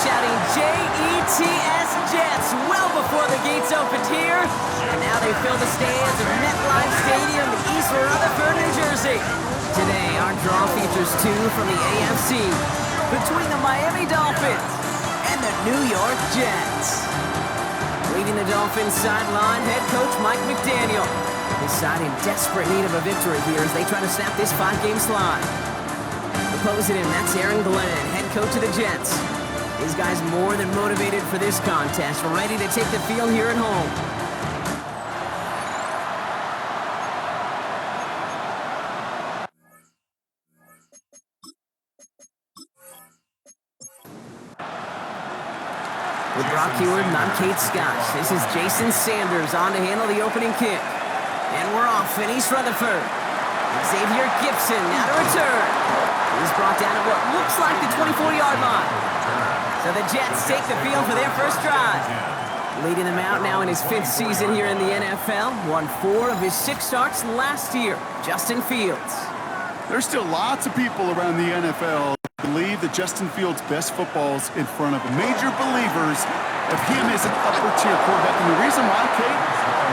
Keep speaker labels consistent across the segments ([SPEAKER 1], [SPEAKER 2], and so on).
[SPEAKER 1] shouting J-E-T-S Jets well before the gates opened here. And now they fill the stands of MetLife Stadium in East Rutherford, New Jersey. Today, our draw features two from the AFC between the Miami Dolphins and the New York Jets. Leading the Dolphins sideline, head coach Mike McDaniel. His side in desperate need of a victory here as they try to snap this 5-game slide. Opposing him, that's Aaron Glenn, head coach of the Jets. These guys more than motivated for this contest, ready to take the field here at home. With Brock Heward and I'm Kate Scotch, this is Jason Sanders on to handle the opening kick. And we're off in East Rutherford. Xavier Gibson now to return. He's brought down at what looks like the 24-yard line. So the Jets take the field for their first drive. Leading them out now in his 5th season here in the NFL. Won 4 of his 6 starts last year. Justin Fields.
[SPEAKER 2] There's still lots of people around the NFL who believe that Justin Fields' best football's in front of major believers of him as an upper-tier quarterback. And the reason why, Kate,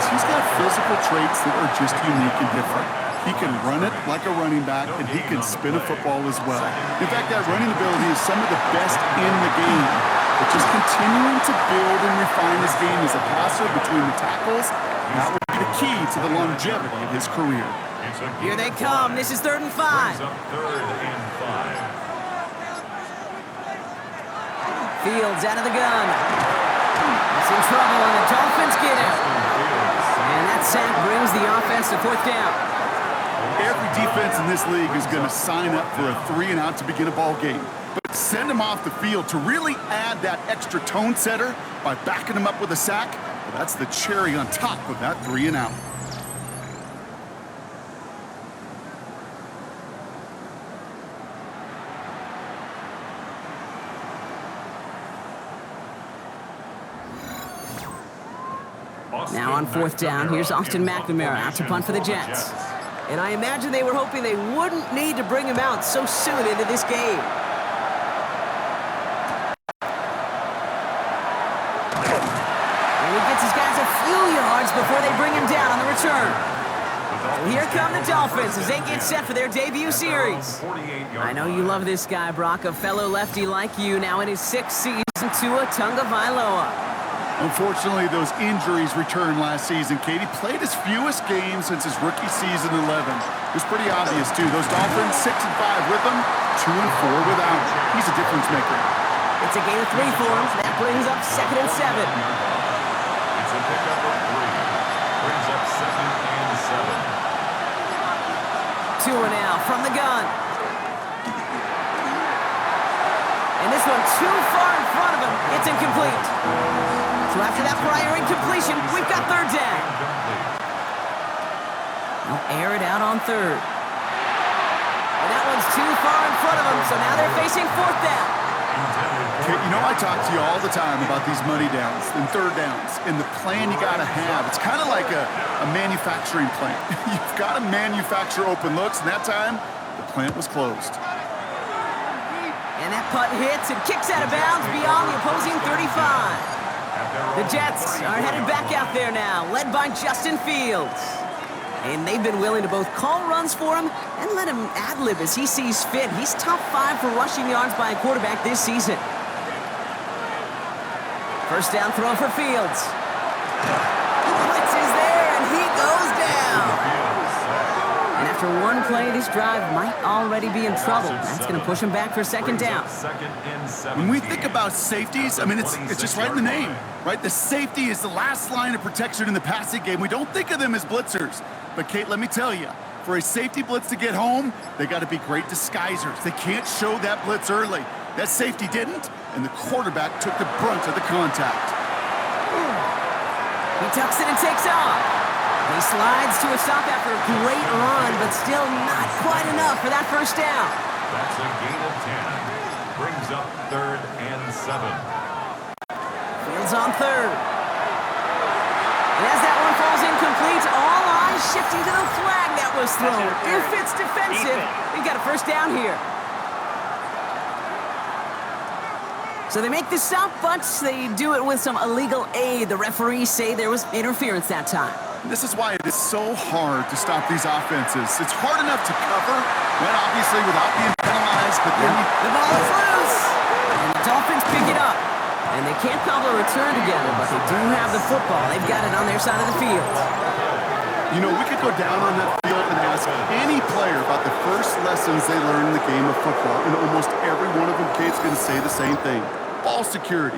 [SPEAKER 2] is he's got physical traits that are just unique and different. He can run it like a running back, and he can spin a football as well. In fact, that running ability is some of the best in the game. But just continuing to build and refine his game as a passer between the tackles, that will be the key to the longevity of his career.
[SPEAKER 1] Here they come. This is 3rd and 5. Fields out of the gun. He's in trouble, and the Dolphins get him. And that sack brings the offense to 4th down.
[SPEAKER 2] Every defense in this league is going to sign up for a 3-and-out to begin a ball game. But send him off the field to really add that extra tone setter by backing him up with a sack. Well, that's the cherry on top of that 3-and-out.
[SPEAKER 1] Now on 4th down, here's Austin McNamara out to punt for the Jets. And I imagine they were hoping they wouldn't need to bring him out so soon into this game. And he gets his guys a few yards before they bring him down on the return. So here come the Dolphins as they get set for their debut series. I know you love this guy, Brock, a fellow lefty like you, now in his 6th season, Tua Tagovailoa.
[SPEAKER 2] Unfortunately, those injuries returned last season. Katie played his fewest games since his rookie season 11. It was pretty obvious, too. Those Dolphins, 6-5 with him, 2-4 without him. He's a difference maker.
[SPEAKER 1] It's a gain of 3 for him. That brings up 2nd and 7.
[SPEAKER 3] It's a pickup of 3. Brings up 2nd and 7.
[SPEAKER 1] Tua now from the gun. And this one too far in front of him. It's incomplete. So after that prior incompletion, we've got 3rd down. They'll air it out on 3rd. And that one's too far in front of them, so now they're facing 4th down.
[SPEAKER 2] Kate, you know I talk to you all the time about these money downs and 3rd downs and the plan you got to have. It's kind of like a manufacturing plant. You've got to manufacture open looks, and that time, the plant was closed.
[SPEAKER 1] And that punt hits and kicks out of bounds beyond the opposing 35. The Jets are headed back out there now, led by Justin Fields. And they've been willing to both call runs for him and let him ad-lib as he sees fit. He's top 5 for rushing yards by a quarterback this season. First down throw for Fields. Blitz is there, and he goes down. And after one play, this drive might already be in trouble. That's going to push him back for 2nd down.
[SPEAKER 2] When we think about safeties, I mean, it's just right in the name, right? The safety is the last line of protection in the passing game. We don't think of them as blitzers. But, Kate, let me tell you, for a safety blitz to get home, they got to be great disguisers. They can't show that blitz early. That safety didn't, and the quarterback took the brunt of the contact.
[SPEAKER 1] He tucks it and takes off. He slides to a stop after a great run, but still not quite enough for that first down.
[SPEAKER 3] That's a gain of 10. Brings up 3rd and 7.
[SPEAKER 1] Fields on 3rd. And as that one falls incomplete, all eyes shifting to the flag that was thrown. If it's defensive, we've got a first down here. So they make the stop, but they do it with some illegal aid. The referees say there was interference that time.
[SPEAKER 2] This is why it is so hard to stop these offenses. It's hard enough to cover, when obviously without being penalized, but then
[SPEAKER 1] the ball is loose, and the Dolphins pick it up. And they can't cobble a return together, but they do have the football. They've got it on their side of the field.
[SPEAKER 2] You know, we could go down on that field and ask any player about the first lessons they learned in the game of football, and almost every one of them, Kate's going to say the same thing. Ball security.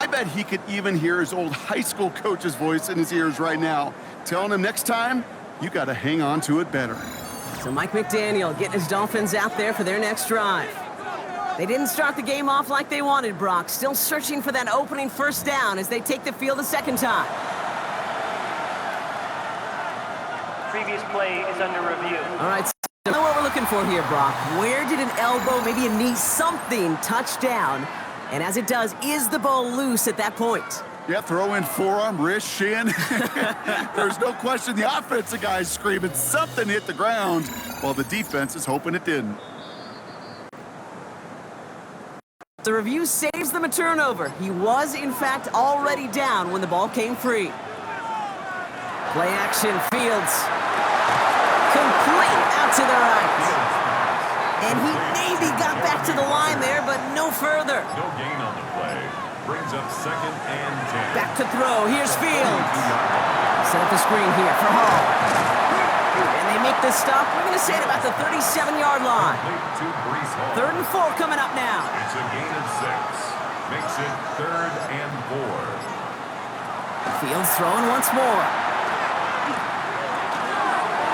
[SPEAKER 2] I bet he could even hear his old high school coach's voice in his ears right now, telling him next time, you got to hang on to it better.
[SPEAKER 1] So Mike McDaniel getting his Dolphins out there for their next drive. They didn't start the game off like they wanted, Brock. Still searching for that opening first down as they take the field a second time.
[SPEAKER 4] Previous play is under review.
[SPEAKER 1] All right, so what we're looking for here, Brock. Where did an elbow, maybe a knee, something touch down? And as it does, is the ball loose at that point?
[SPEAKER 2] Yeah, throw in forearm, wrist, shin. There's no question the offensive guy's screaming something hit the ground, while the defense is hoping it didn't.
[SPEAKER 1] The review saves them a turnover. He was, in fact, already down when the ball came free. Play action, Fields. Complete out to the right. And he maybe got back to the line there, but no further.
[SPEAKER 3] No gain on the play. Brings up 2nd and 10.
[SPEAKER 1] Back to throw. Here's Fields. Set up the screen here for Hall. And they make the stop. We're going to say it about the 37-yard line. 3rd and 4 coming up now.
[SPEAKER 3] It's a gain of 6. Makes it 3rd and 4.
[SPEAKER 1] Fields throwing once more.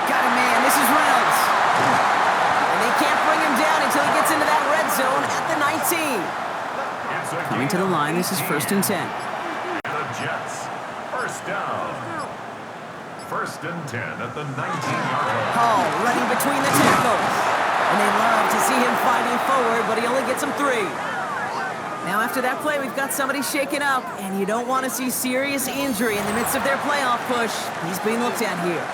[SPEAKER 1] Got a man. This is Reynolds. And they can't bring him down until he gets into that red zone at the 19. Coming to the line, this is 1st and 10.
[SPEAKER 3] And the Jets, first down. 1st and 10 at the 19-yard line.
[SPEAKER 1] Hall running between the tackles. And they love to see him fighting forward, but he only gets him 3. Now after that play, we've got somebody shaken up, and you don't want to see serious injury in the midst of their playoff push. He's being looked at here.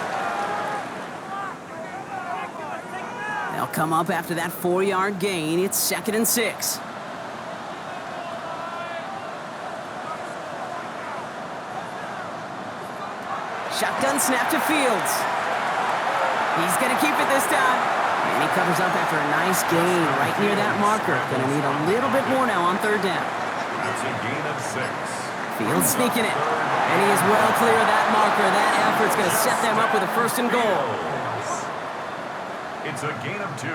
[SPEAKER 1] They'll come up after that 4-yard gain. It's 2nd and 6. Shotgun snap to Fields. He's going to keep it this time. And he covers up after a nice gain right near that marker. Going to need a little bit more now on 3rd down.
[SPEAKER 3] That's a gain of 6.
[SPEAKER 1] Fields sneaking it. And he is well clear of that marker. That effort's going to set them up with a 1st and goal.
[SPEAKER 3] It's a gain of 2.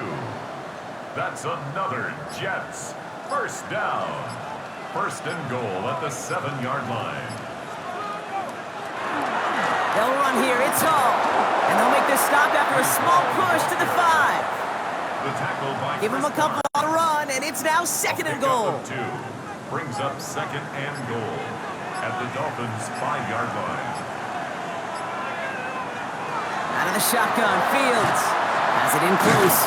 [SPEAKER 3] That's another Jets. First down. 1st and goal at the 7-yard line.
[SPEAKER 1] They'll run here. It's Hall. And they'll make this stop after a small push to the 5.
[SPEAKER 3] The tackle by
[SPEAKER 1] Give him a couple on the run, and it's now 2nd and goal.
[SPEAKER 3] 2. Brings up 2nd and goal at the Dolphins' 5-yard line.
[SPEAKER 1] Out of the shotgun, Fields has it in close.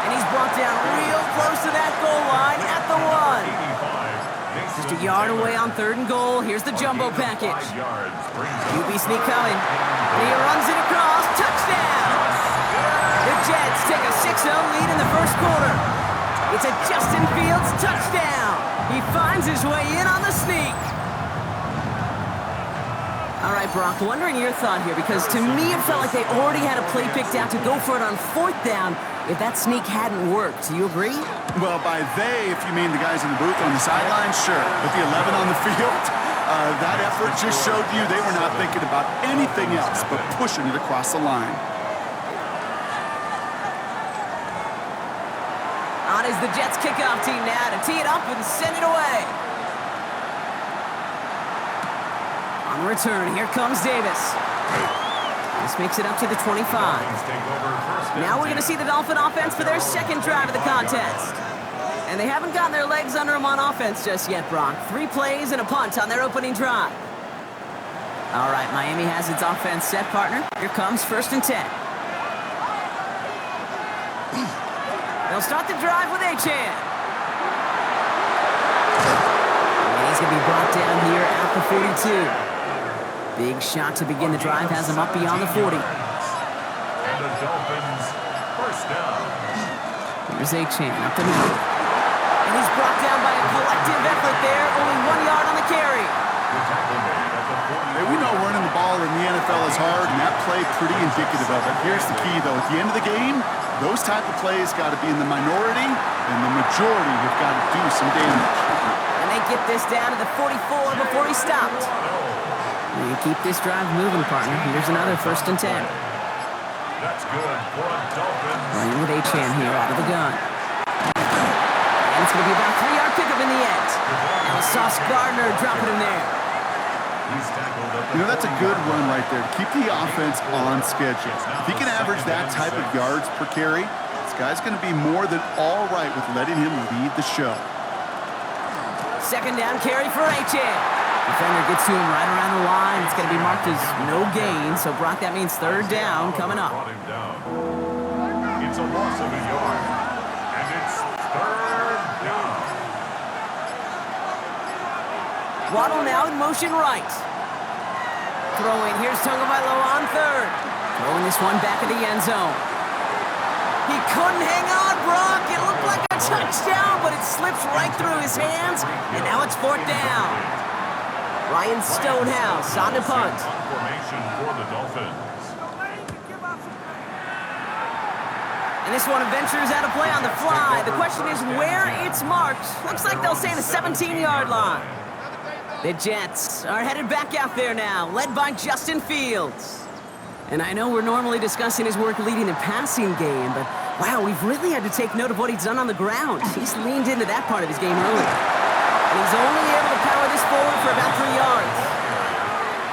[SPEAKER 1] And he's brought down real close to that goal line at the 1. Just a yard away on 3rd and goal. Here's the jumbo package. QB sneak coming. And he runs it across. Touchdown! The Jets take a 6-0 lead in the 1st quarter. It's a Justin Fields touchdown. He finds his way in on the sneak. All right, Brock, wondering your thought here, because to me it felt like they already had a play picked out to go for it on 4th down if that sneak hadn't worked. Do you agree?
[SPEAKER 2] Well, by they, if you mean the guys in the booth on the sideline, sure. But the 11 on the field, that effort just showed you they were not thinking about anything else but pushing it across the line.
[SPEAKER 1] On is the Jets kickoff team now to tee it up and send it away. On return, here comes Davis. This makes it up to the 25. Now we're going to see the Dolphin offense for their 2nd drive of the contest. And they haven't gotten their legs under them on offense just yet, Brock. 3 plays and a punt on their opening drive. All right, Miami has its offense set, partner. Here comes 1st and 10. They'll start the drive with Achane. And he's going to be brought down here at the 42. Big shot to begin the drive, has him up beyond the 40.
[SPEAKER 3] And the Dolphins, first down.
[SPEAKER 1] Here's Achane up the middle. And he's brought down by a collective effort there. Only 1 yard on the carry.
[SPEAKER 2] Hey, we know running the ball in the NFL is hard, and that play pretty indicative of it. Here's the key, though. At the end of the game, those type of plays got to be in the minority, and the majority have got to do some damage.
[SPEAKER 1] And they get this down to the 44 before he stopped. You keep this drive moving, partner. Here's another 1st and 10.
[SPEAKER 3] That's good for a Dolphins.
[SPEAKER 1] Running with Achan here out of the gun. And it's going to be about a 3-yard pickup in the end. Now Sauce Gardner dropping him there.
[SPEAKER 3] He's tackled at the
[SPEAKER 2] You know, that's a good run right there to keep the offense on schedule. If he can average that type of yards per carry, this guy's going to be more than all right with letting him lead the show.
[SPEAKER 1] 2nd down carry for Achan. Defender gets to him right around the line. It's going to be marked as no gain. So, Brock, that means 3rd down coming up.
[SPEAKER 3] Brought him down. It's a loss of a yard. And it's 3rd down.
[SPEAKER 1] Waddle now in motion right. Throwing. Here's Tagovailoa on 3rd. Throwing this one back of the end zone. He couldn't hang on, Brock. It looked like a touchdown, but it slips right through his hands. And now it's 4th down. Ryan Stonehouse on the punt.
[SPEAKER 3] Formation for the Dolphins.
[SPEAKER 1] And this one ventures out of play on the fly. The question is where it's marked. Looks like they'll say the 17-yard line. The Jets are headed back out there now, led by Justin Fields. And I know we're normally discussing his work leading the passing game, but wow, we've really had to take note of what he's done on the ground. He's leaned into that part of his game early. And he's only able to power this forward for about 3 yards.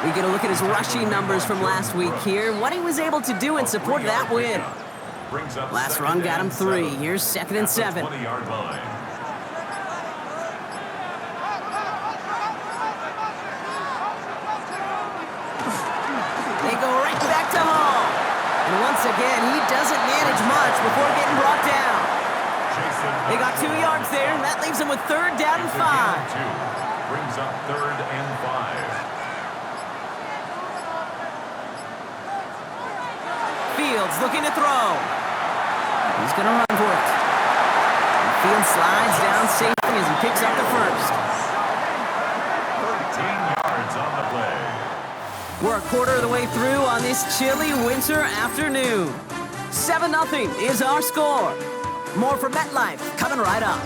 [SPEAKER 1] We get a look at his rushing numbers from last week here, what he was able to do in support of that win. Last run got him 3. Here's 2nd and 7.
[SPEAKER 3] 20-yard line.
[SPEAKER 1] They go right back to Hall. And once again, he doesn't manage much before getting brought down. They got 2 yards there, and that leaves them with 3rd down and 5.
[SPEAKER 3] Brings up 3rd and 5.
[SPEAKER 1] Fields looking to throw. He's going to run for it. And Fields slides down safely as he picks up the 1st.
[SPEAKER 3] 13 yards on the play.
[SPEAKER 1] We're a quarter of the way through on this chilly winter afternoon. 7-0 is our score. More from MetLife coming right up.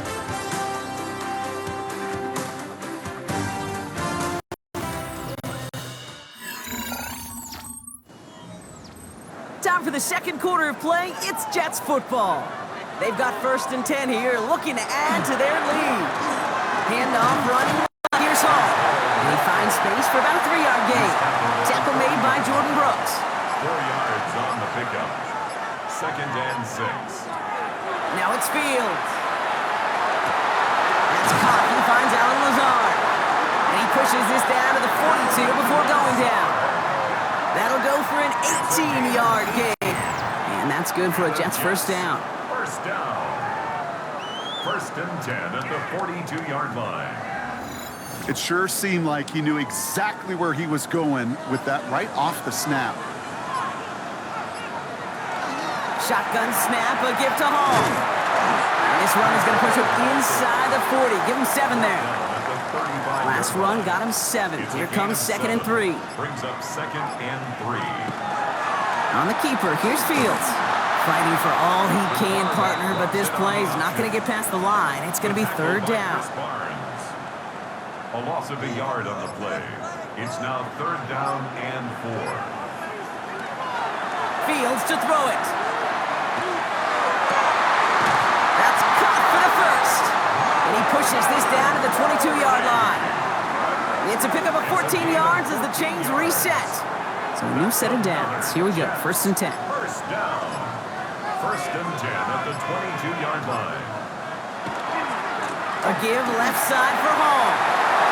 [SPEAKER 1] Time for the 2nd quarter of play. It's Jets football. They've got 1st and 10 here, looking to add to their lead. Handoff running. Here's Hall. And he finds space for about a 3-yard gain. Tackle made by Jordan Brooks.
[SPEAKER 3] 4 yards on the pickup. 2nd and 6.
[SPEAKER 1] Now it's Fields. That's caught. He finds Allen Lazard. And he pushes this down to the 42 before going down. That'll go for an 18-yard gain. And that's good for a Jets 1st down.
[SPEAKER 3] 1st down. 1st and 10 at the 42-yard line.
[SPEAKER 2] It sure seemed like he knew exactly where he was going with that right off the snap.
[SPEAKER 1] Shotgun snap, a give to Hall. And this run is going to push him inside the 40. Give him 7 there. Last run got him 7. Here comes 2nd and 3.
[SPEAKER 3] Brings up 2nd and 3.
[SPEAKER 1] On the keeper, here's Fields. Fighting for all he can, partner, but this play is not going to get past the line. It's going to be 3rd down.
[SPEAKER 3] A loss of a yard on the play. It's now 3rd down and 4.
[SPEAKER 1] Fields to throw it. That's caught for the 1st. And he pushes this down to the 22-yard line. It's a pickup of 14 yards as the chains reset. So a new set of downs. Here we go, 1st and 10.
[SPEAKER 3] 1st down. 1st and 10 at the 22-yard line.
[SPEAKER 1] A give left side for Hall.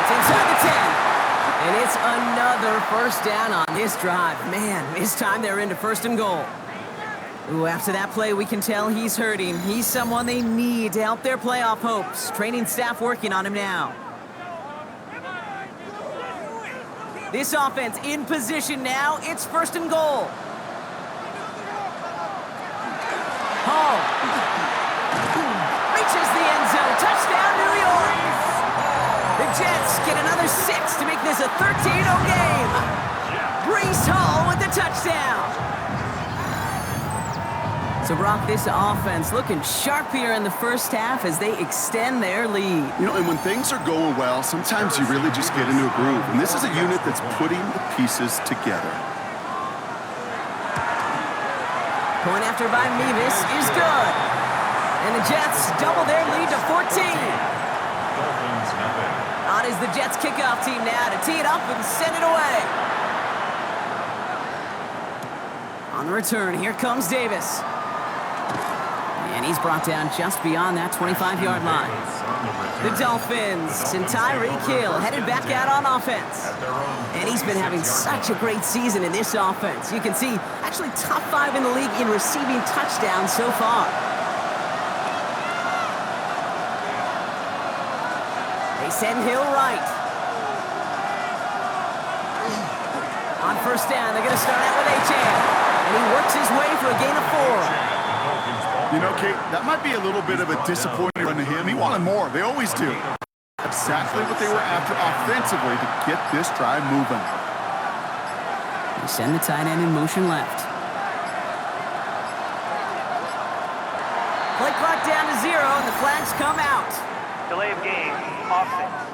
[SPEAKER 1] It's inside the 10. And it's another 1st down on this drive. Man, this time they're into 1st and goal. Ooh, after that play, we can tell he's hurting. He's someone they need to help their playoff hopes. Training staff working on him now. This offense in position now. It's 1st and goal. Hall reaches the end zone. Touchdown, another 6 to make this a 13-0 game. Brees Hall with the touchdown. So, Brock, this offense looking sharp here in the first half as they extend their lead.
[SPEAKER 2] You know, and when things are going well, sometimes you really just get into a groove. And this is a unit that's putting the pieces together.
[SPEAKER 1] Point after by Mevis is good. And the Jets double their lead to 14.
[SPEAKER 3] Dolphins nothing.
[SPEAKER 1] On is the Jets kickoff team now to tee it up and send it away. On the return, here comes Davis. And he's brought down just beyond that 25-yard line. The Dolphins and Tyreek Hill headed back out on offense. And he's been having such a great season in this offense. You can see, actually top 5 in the league in receiving touchdowns so far. They send Hill right. On first down, they're going to start out with H.A. And he works his way for a gain of 4.
[SPEAKER 2] You know, Kate, that might be a little bit of a disappointing run to him. He wanted more. They always do. Exactly what they were after offensively to get this drive moving.
[SPEAKER 1] They send the tight end in motion left. Play clock down to 0, and the flags come out.
[SPEAKER 4] Delay of game, offense.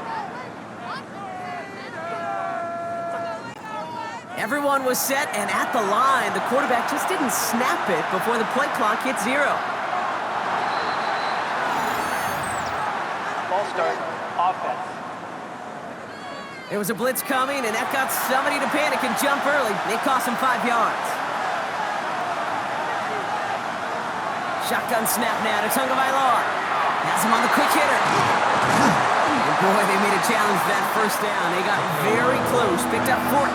[SPEAKER 1] Everyone was set and at the line. The quarterback just didn't snap it before the play clock hit 0.
[SPEAKER 4] Ball start, offense.
[SPEAKER 1] There was a blitz coming, and that got somebody to panic and jump early. It cost him 5 yards. Shotgun snap now to Tagovailoa. Has him on the quick hitter. Boy, they made a challenge that first down. They got very close. Picked up 14.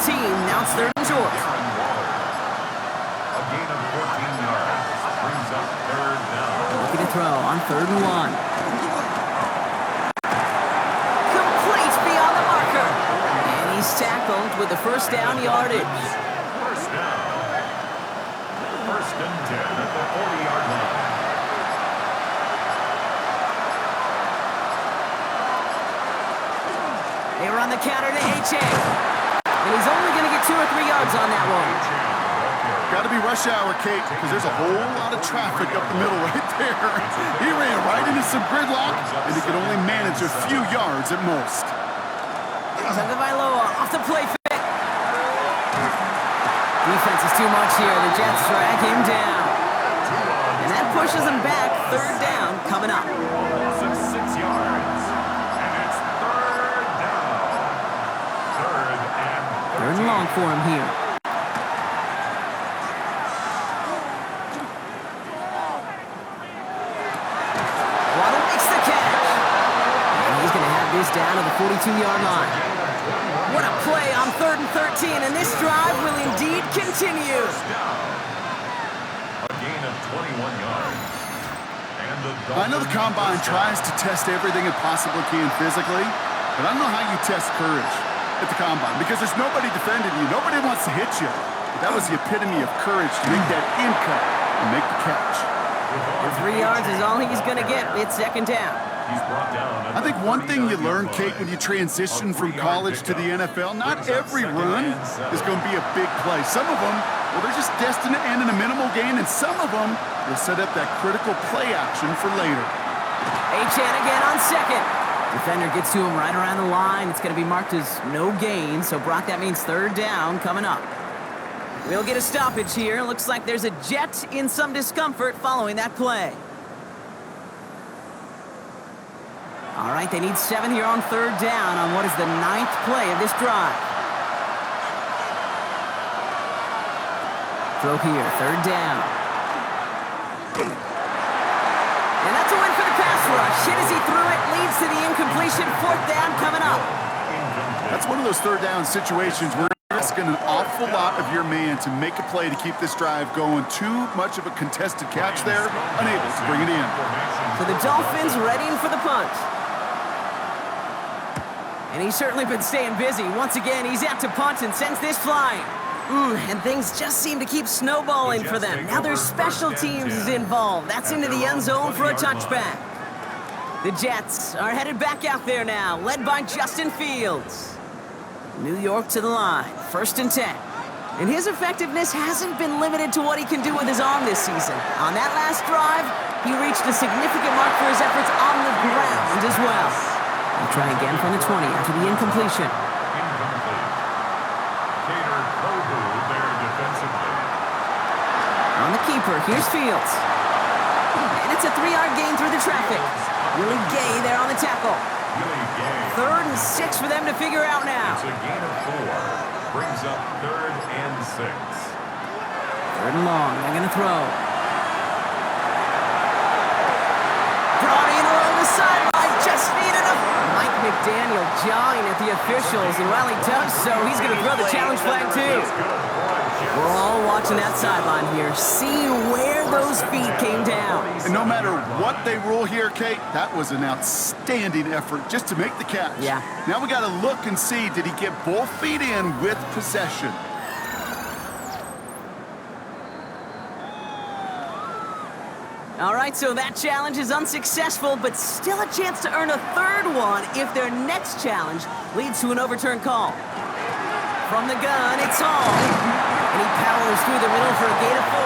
[SPEAKER 1] Now it's 3rd and short.
[SPEAKER 3] A gain of 14 yards brings up 3rd down.
[SPEAKER 1] Looking to throw on 3rd and 1. Complete beyond the marker. And he's tackled with the first down yardage.
[SPEAKER 3] First down. 1st and 10 at the 40-yard line.
[SPEAKER 1] They were on the counter to H.A. And he's only going to get 2 or 3 yards on that one.
[SPEAKER 2] Got to be rush hour, Kate, because there's a whole lot of traffic up the middle right there. He ran right into some gridlock, and he could only manage a few yards at most.
[SPEAKER 1] Tagovailoa off the play fake. Defense is too much here. The Jets drag him down. And that pushes him back. 3rd down coming up.
[SPEAKER 3] Loss of 6 yards. And it's 3rd down.
[SPEAKER 1] 3rd and long for him here. Waddle makes the catch. And he's going to have this down to the 42-yard line. What a play on 3rd and 13, and this drive will indeed continue.
[SPEAKER 3] A gain of 21 yards. And
[SPEAKER 2] I know the Combine tries to test everything it possibly can physically, but I don't know how you test courage at the Combine, because there's nobody defending you. Nobody wants to hit you. But that was the epitome of courage to make that in cut and make the catch.
[SPEAKER 1] And 3 yards is all he's going to get. It's 2nd down.
[SPEAKER 3] He's brought down.
[SPEAKER 2] I think one thing you learn, Kate, when you transition from college to the NFL, not every run is going to be a big play. Some of them, well, they're just destined to end in a minimal gain, and some of them will set up that critical play action for later.
[SPEAKER 1] H.A. again on 2nd. Defender gets to him right around the line. It's going to be marked as no gain, so Brock, that means 3rd down coming up. We'll get a stoppage here. Looks like there's a Jet in some discomfort following that play. All right, they need 7 here on 3rd down on what is the 9th play of this drive. Throw here, 3rd down. And that's a win for the pass rush. Hit as he threw it, leads to the incompletion. 4th down coming up.
[SPEAKER 2] That's one of those 3rd down situations where you're asking an awful lot of your man to make a play to keep this drive going. Too much of a contested catch there, unable to bring it in.
[SPEAKER 1] So the Dolphins readying for the punt. And he's certainly been staying busy. Once again, he's out to punt and sends this flying. And things just seem to keep snowballing for them. Now their special teams is involved. That's into the end zone for a touchback. The Jets are headed back out there now, led by Justin Fields. New York to the line, 1st and 10. And his effectiveness hasn't been limited to what he can do with his arm this season. On that last drive, he reached a significant mark for his efforts on the ground as well. He'll try again from the 20 after the incompletion. On the keeper, here's Fields. And it's a 3-yard gain through the traffic. Willie Gay there on the tackle. 3rd and 6 for them to figure out now.
[SPEAKER 3] It's a gain of 4. Brings up 3rd and 6.
[SPEAKER 1] 3rd and long. They're going to throw. Brought in along the sideline. Just needed a... Mike McDaniel jawing at the officials. And while he does so, he's going to throw the challenge flag too. We're all watching that sideline here, seeing where those feet came down.
[SPEAKER 2] And no matter what they rule here, Kate, that was an outstanding effort just to make the catch.
[SPEAKER 1] Yeah.
[SPEAKER 2] Now we got to look and see, did he get both feet in with possession?
[SPEAKER 1] All right, so that challenge is unsuccessful, but still a chance to earn a 3rd one if their next challenge leads to an overturned call. From the gun, it's Hall. And he powers through the middle for a gain of 4.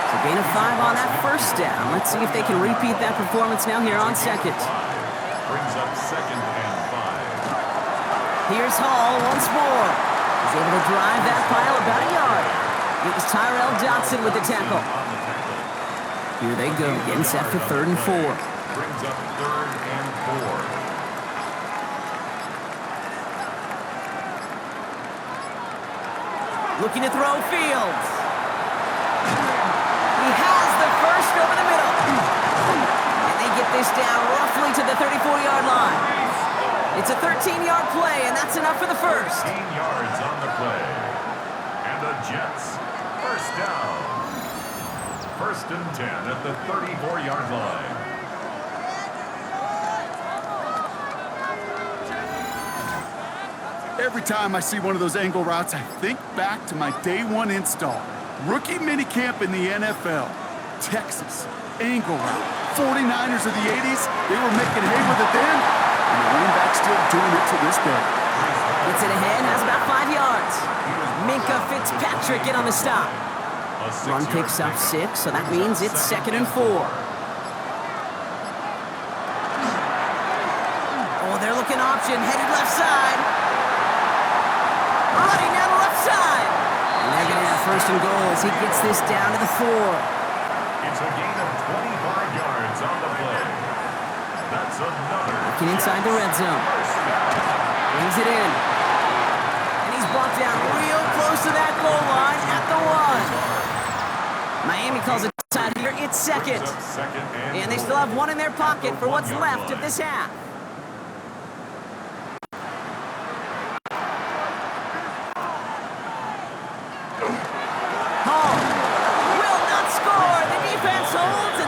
[SPEAKER 1] So gain of 5 on that 1st down. Let's see if they can repeat that performance now here on 2nd.
[SPEAKER 3] Brings up 2nd and 5.
[SPEAKER 1] Here's Hall once more. He's able to drive that pile about a yard. It was Tyrell Dodson with the tackle. Here they go, getting set for 3rd and 4.
[SPEAKER 3] Brings up 3rd and 4.
[SPEAKER 1] Looking to throw Fields. He has the 1st over the middle. And they get this down roughly to the 34-yard line. It's a 13-yard play, and that's enough for the 1st.
[SPEAKER 3] 15 yards on the play. And the Jets, 1st down. 1st and 10 at the 34-yard line.
[SPEAKER 2] Every time I see one of those angle routes, I think back to my day 1 install. Rookie minicamp in the NFL. Texas, angle route. 49ers of the 80s, they were making hay with it then, and the running back's still doing it to this day.
[SPEAKER 1] Gets it ahead, has about 5 yards. Minka Fitzpatrick in on the stop. Run picks up 6, so that means it's 2nd and 4. Oh, they're looking option, headed left side. Running down the left side. And they're going to have 1st and goal as he gets this down to the 4.
[SPEAKER 3] It's a gain of 25 yards on the play. That's another.
[SPEAKER 1] Looking inside the red zone. Brings it in. And he's brought down real close to that goal line at the 1. Miami calls it tight here. It's 2nd. And they still have 1 in their pocket for what's left of this half.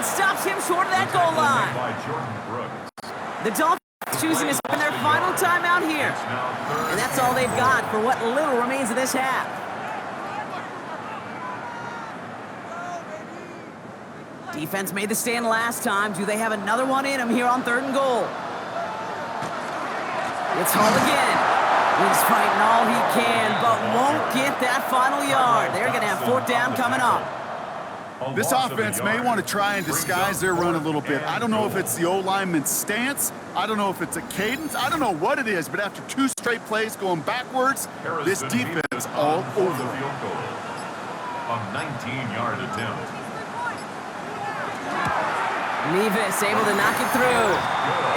[SPEAKER 1] Stops him short of that goal line. The Dolphins choosing to spend their final timeout here. And that's all they've got for what little remains of this half. Defense made the stand last time. Do they have another one in them here on 3rd and goal? It's Hall again. He's fighting all he can, but won't get that final yard. They're going to have 4th down coming up.
[SPEAKER 2] This offense may want to try and disguise their run a little bit. I don't know if it's the O-lineman's stance. I don't know if it's a cadence. I don't know what it is, but after 2 straight plays going backwards, this defense all over it.
[SPEAKER 3] A 19-yard attempt.
[SPEAKER 1] Nevis able to knock it through.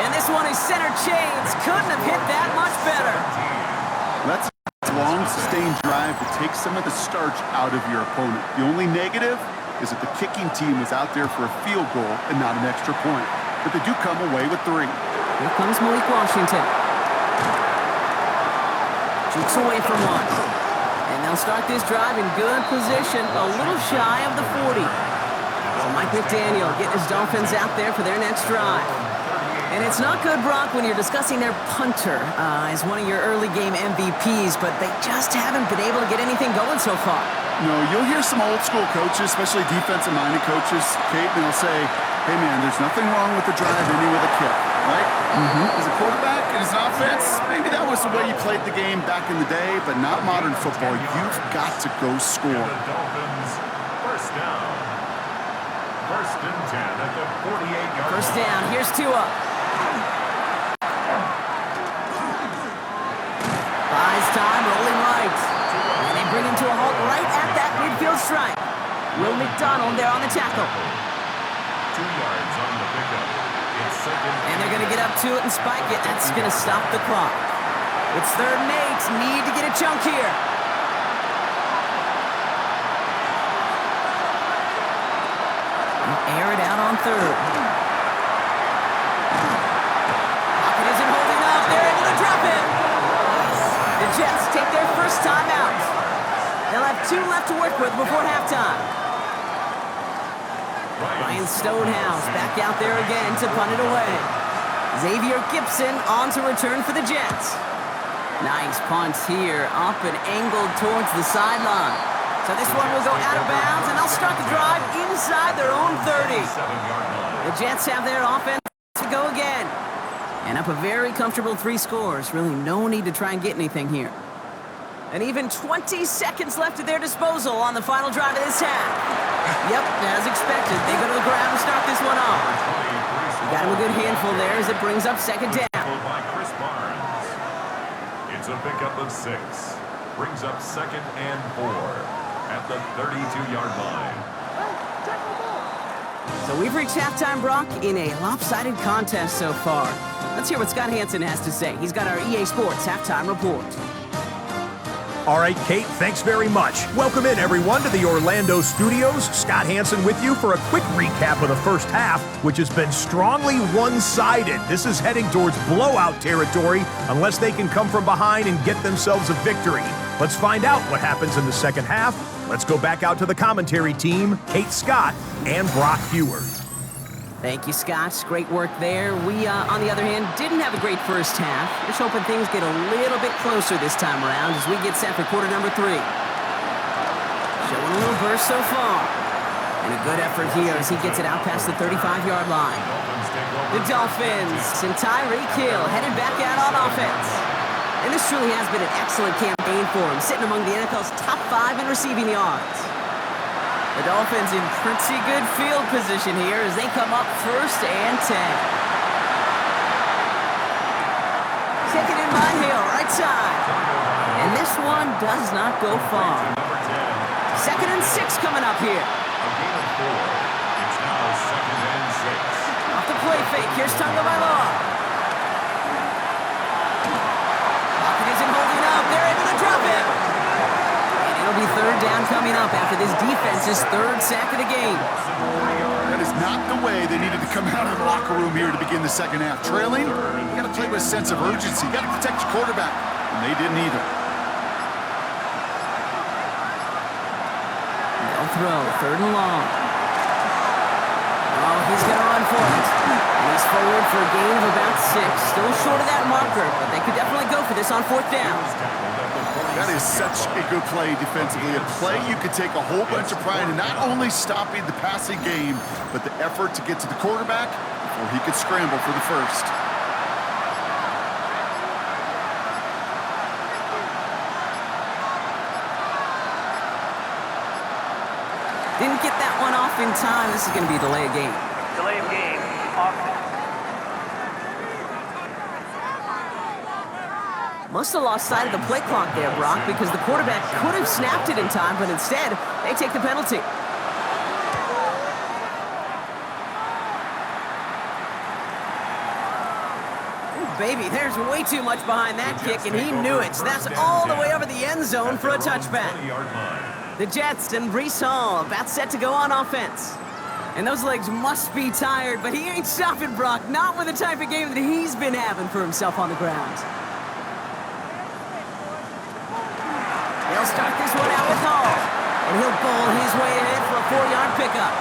[SPEAKER 1] And this one is center chains. Couldn't have hit that much better.
[SPEAKER 2] That's a long, sustained drive to take some of the starch out of your opponent. The only negative is that the kicking team is out there for a field goal and not an extra point. But they do come away with 3.
[SPEAKER 1] Here comes Malik Washington. Jukes away from 1. And they'll start this drive in good position, a little shy of the 40. So Mike McDaniel getting his Dolphins out there for their next drive. And it's not good, Brock, when you're discussing their punter as one of your early game MVPs, but they just haven't been able to get anything going so far.
[SPEAKER 2] No, you'll hear some old school coaches, especially defensive-minded coaches, Kate, and they'll say, Hey, man, there's nothing wrong with the drive ending with a kick, right? As a quarterback and as an offense, maybe that was the way you played the game back in the day, but not modern football. You've got to go score.
[SPEAKER 3] The Dolphins, first down. First and 10 at the 48-yard line.
[SPEAKER 1] First down, here's Tua. Buys time, rolling right. And they bring him to a halt right at that midfield stripe. Will McDonald there on the tackle.
[SPEAKER 3] 2 yards on the pickup. It's second.
[SPEAKER 1] And they're going to get up to it and spike it. That's going to stop the clock. It's 3rd and 8. Need to get a chunk here. And air it out on 3rd. Pocket isn't holding up. They're able to drop it. The Jets take their first time out. They'll have 2 left to work with before halftime. Ryan Stonehouse back out there again to punt it away. Xavier Gibson on to return for the Jets. Nice punt here, up and angled towards the sideline. So this one will go out of bounds, and they'll start the drive inside their own 30. The Jets have their offense to go again. And up a very comfortable 3 scores. Really no need to try and get anything here. And even 20 seconds left at their disposal on the final drive of this half. Yep, as expected, they go to the ground and start this one off. Got him a good handful there as it brings up 2nd down.
[SPEAKER 3] By Chris Barnes. It's a pickup of 6. Brings up 2nd and 4 at the 32-yard line.
[SPEAKER 1] So we've reached halftime, Brock, in a lopsided contest so far. Let's hear what Scott Hansen has to say. He's got our EA Sports halftime report.
[SPEAKER 5] All right, Kate, thanks very much. Welcome in, everyone, to the Orlando studios. Scott Hansen with you for a quick recap of the first half, which has been strongly one-sided. This is heading towards blowout territory unless they can come from behind and get themselves a victory. Let's find out what happens in the second half. Let's go back out to the commentary team, Kate Scott and Brock Hewer.
[SPEAKER 1] Thank you, Scott. Great work there. We, on the other hand, didn't have a great first half. Just hoping things get a little bit closer this time around as we get set for quarter number 3. Showing a little burst so far. And a good effort here as he gets it out past the 35-yard line. The Dolphins and Tyreek Hill headed back out on offense. And this truly has been an excellent campaign for him, sitting among the NFL's top 5 in receiving yards. The Dolphins in pretty good field position here as they come up 1st and 10. Taken in by Hill, right side. And this one does not go far. 2nd and 6 coming up here.
[SPEAKER 3] It's now 2nd and 6.
[SPEAKER 1] Off the play fake, here's Tagovailoa. Pocket isn't holding up, they're able to drop it. It'll be 3rd down coming up after this defense's 3rd sack of the game.
[SPEAKER 2] That is not the way they needed to come out of the locker room here to begin the second half. Trailing, you got to play with a sense of urgency. You got to protect your quarterback, and they didn't either.
[SPEAKER 1] They'll throw, 3rd and long. Oh, he's going to run for it. And he's forward for a gain of about 6. Still short of that marker, but they could definitely go for this on 4th down.
[SPEAKER 2] That is such a good play defensively. A play you could take a whole bunch of pride in not only stopping the passing game, but the effort to get to the quarterback before he could scramble for the first.
[SPEAKER 1] Didn't get that one off in time. This is going to be a delay of game.
[SPEAKER 4] Delay of game. Offense.
[SPEAKER 1] Must have lost sight of the play clock there, Brock, because the quarterback could have snapped it in time, but instead, they take the penalty. Ooh, baby, there's way too much behind that kick, and he knew it. So that's all the way over the end zone for a touchback. The Jets and Breece Hall about set to go on offense. And those legs must be tired, but he ain't stopping, Brock, not with the type of game that he's been having for himself on the ground. He'll start this one out with Hall, and he'll bowl his way ahead for a 4-yard pickup.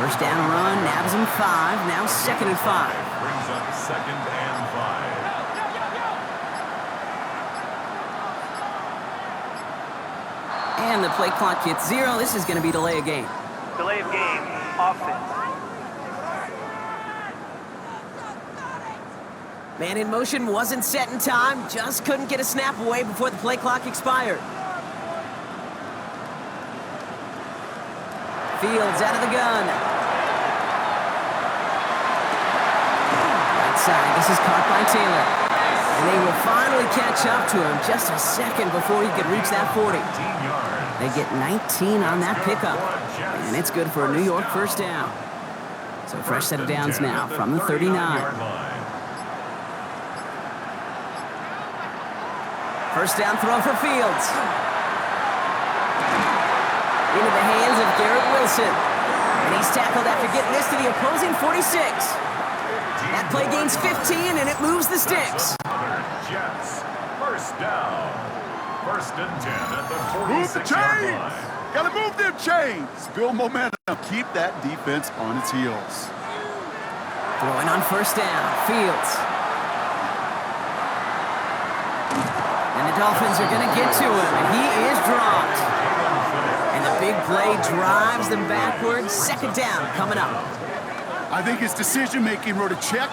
[SPEAKER 1] First down run, nabs him 5, now 2nd and 5.
[SPEAKER 3] Brings up 2nd and 5.
[SPEAKER 1] And the play clock hits 0. This is going to be delay of game.
[SPEAKER 4] Delay of game. Offense.
[SPEAKER 1] Man in motion wasn't set in time, just couldn't get a snap away before the play clock expired. Fields out of the gun. Right side, this is caught by Taylor. And they will finally catch up to him just a second before he could reach that 40. They get 19 on that pickup, and it's good for a New York first down. So fresh set of downs now from the 39. First down throw for Fields. Into the hands of Garrett Wilson. And he's tackled after getting this to the opposing 46. That play gains 15, and it moves the sticks.
[SPEAKER 3] Jets, first down. First and 10 at the 46-yard line.
[SPEAKER 2] Gotta move them chains. Build momentum. Keep that defense on its heels.
[SPEAKER 1] Throwing on first down, Fields. And the Dolphins are going to get to him, and he is dropped. And the big play drives them backwards. Second down coming up.
[SPEAKER 2] I think his decision-making wrote a check